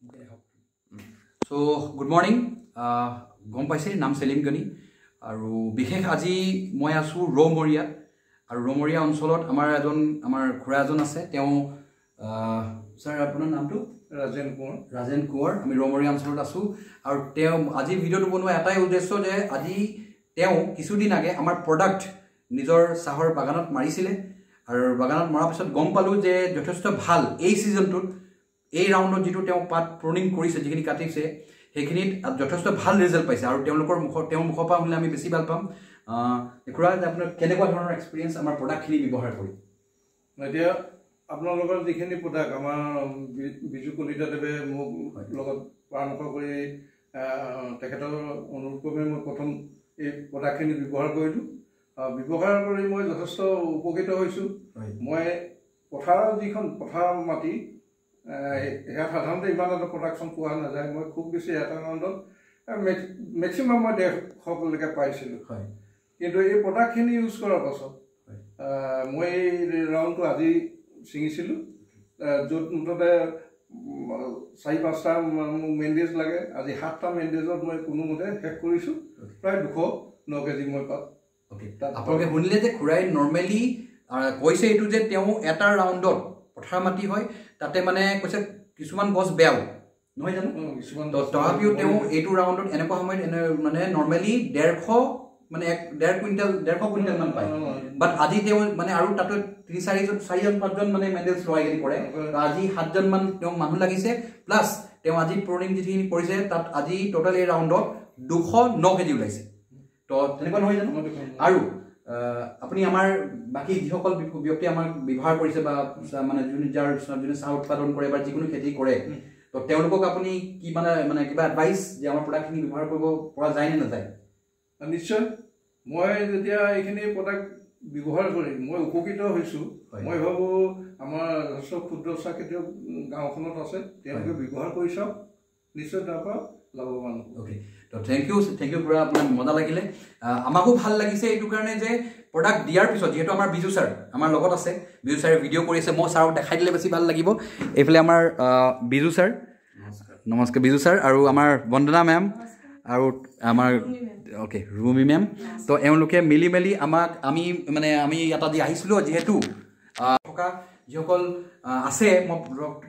So good morning. গম পাইছে নাম সেলিম গনি আৰু বিশেষ আজি মই আছো ৰমৰিয়া আৰু ৰমৰিয়া অঞ্চলত আমাৰ খুৰা এজন আছে তেওঁ স্যাৰ আপোনাৰ নামটো ৰাজেন কুঁৱৰ আমি ৰমৰিয়া অঞ্চলত আছো আৰু তেওঁ আজি ভিডিওটো বনোৱা এটাই উদ্দেশ্য যে আজি তেওঁ কিছুদিন আগে আমাৰ প্ৰডাক্ট নিজৰ চাহৰ বাগানত মাৰিছিলে আৰু বাগানত মৰাৰ পিছত গম পালো যে যথেষ্ট ভাল এই সিজনটোত এই ৰাউণ্ডত যেটো তেওঁ পাত প্ৰনিং কৰিছে যিখিনি কাটিছে সেইখিনিত যথেষ্ট ভাল ৰিজাল্ট পাইছে আৰু তেওঁলোকৰ মুখৰ পৰা শুনিলে আমি বেছি ভাল পাম খুৰা আপোনাৰ কেনেকুৱা ধৰণৰ এক্সপেৰিয়েন্স আমাৰ প্ৰডাক্টখিনি ব্যৱহাৰ কৰি এতিয়া আপোনালোকৰ যিখিনি প্ৰডাক্ট আমাৰ বিজু কলিতাদেৱে মোক লগত পৰামৰ্শ কৰি তেখেতৰ অনুৰোধক্ৰমে মই প্ৰথম এই প্ৰডাক্টখিনি ব্যৱহাৰ কৰিলোঁ ব্যৱহাৰ কৰি মই যথেষ্ট উপকৃত হৈছোঁ মই পথাৰৰ মাটি এয়া সাধাৰণতে ইমান এটা প্ৰডাকশ্যন পোৱা নাযায় মই খুব বেছি এটা ৰাউণ্ডত মেক্সিমাম মই 150লৈকে পাইছিলোঁ কিন্তু এই প্ৰডাক্টখিনি ইউজ কৰাৰ পাছত মই এই ৰাউণ্ডটো আজি ছিঙিছিলোঁ য'ত মুঠতে 4-5টা মেণ্ডেজ লাগে আজি 7টা মেণ্ডেজত মই কোনোমতে শেষ কৰিছোঁ প্ৰায় 209 কেজি মই পাত আপোনালোকে শুনিলে যে খুৰাই নৰ্মেলি কৈছে এইটো যে তেওঁ এটা ৰাউণ্ডত পথাৰ মাটি হয় তাতে মানে কৈছে কিছুমান গছ বেয়াও নহয় জানো কিছুমান তথাপিও তেওঁ এইটো ৰাউণ্ডত এনেকুৱা সময়ত মানে নৰ্মেলি 1.5 কুইণ্টেল মান পায় বাট আজি তেওঁ মানে আৰু তাতে 3-4-5জন মানে মেণ্ডেলছ লগাই গেলি কৰে আজি 7জন মান তেওঁ মানুহ লাগিছে প্লাছ তেওঁ আজি প্ৰনিং যিখিনি কৰিছে তাত আজি টোটাল এই ৰাউণ্ডত 209 কেজি ওলাইছে তো তেনেকুৱা নহয় জানো আৰু আপুনি আমাৰ বাকি যিসকল ব্যক্তি আমাৰ ব্যৱহাৰ কৰিছে বা মানে যোনে চাহ উৎপাদন কৰে বা যিকোনো খেতি কৰে তো তেওঁলোকক আপুনি কি মানে কিবা এডভাইস যে আমাৰ প্ৰডাক্টখিনি ব্যৱহাৰ কৰিব পৰা যায় নে নাযায় নিশ্চয় মই যেতিয়া এইখিনি প্ৰডাক্ট ব্যৱহাৰ কৰি মই উপকৃত হৈছোঁ মই ভাবো আমাৰ যথেষ্ট ক্ষুদ্ৰ চাহ খেতিয়ক গাঁওখনত আছে তেওঁলোকে ব্যৱহাৰ কৰি চাওক নিশ্চয় তাৰ পৰা লাভৱান ওকে তো থ্যাংক ইউ খুৰা আপোনাৰ মজা লাগিলে আমাকো ভাল লাগিছে এইটো কাৰণে যে প্ৰডাক্ট দিয়াৰ পিছত যেহেতু আমাৰ বিজু ছাৰ আমাৰ লগত আছে বিজু ছাৰে ভিডিঅ' কৰিছে মই ছাৰক দেখাই দিলে বেছি ভাল লাগিব এইফালে আমাৰ বিজু ছাৰ নমস্কাৰ বিজু ছাৰ আৰু আমাৰ বন্দনা মেম আৰু আমাৰ ওকে ৰুমি মেম তো এওঁলোকে মিলি আমি এটা দি আহিছিলোঁ যিহেতু থকা যিসকল আছে মই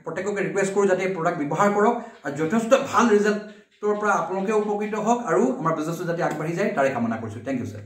প্ৰত্যেককে ৰিকুৱেষ্ট কৰোঁ যাতে প্ৰডাক্ট ব্যৱহাৰ কৰক আৰু যথেষ্ট ভাল ৰিজাল্টৰ পৰা আপোনালোকে উপকৃত হওক আৰু আমাৰ বিজনেছটো যাতে আগবাঢ়ি যায় তাৰে কামনা কৰিছোঁ থ্যাংক ইউ ছাৰ